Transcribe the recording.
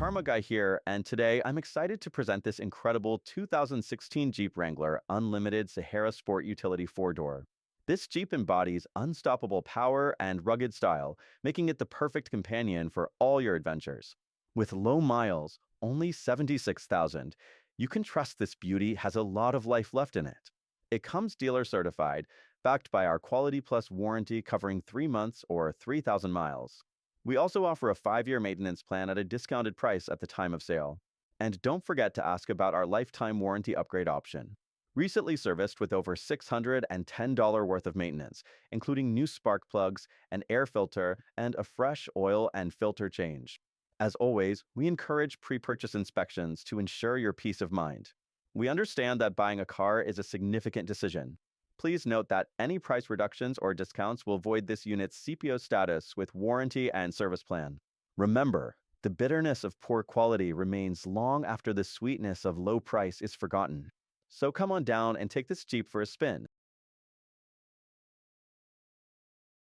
Carma guy here, and today I'm excited to present this incredible 2016 Jeep Wrangler Unlimited Sahara Sport Utility 4-door. This Jeep embodies unstoppable power and rugged style, making it the perfect companion for all your adventures. With low miles, only 76,000, you can trust this beauty has a lot of life left in it. It comes dealer certified, backed by our Quality Plus warranty covering 3 months or 3,000 miles. We also offer a 5-year maintenance plan at a discounted price at the time of sale. And don't forget to ask about our lifetime warranty upgrade option. Recently serviced with over $610 worth of maintenance, including new spark plugs, an air filter, and a fresh oil and filter change. As always, we encourage pre-purchase inspections to ensure your peace of mind. We understand that buying a car is a significant decision. Please note that any price reductions or discounts will void this unit's CPO status with warranty and service plan. Remember, the bitterness of poor quality remains long after the sweetness of low price is forgotten. So come on down and take this Jeep for a spin.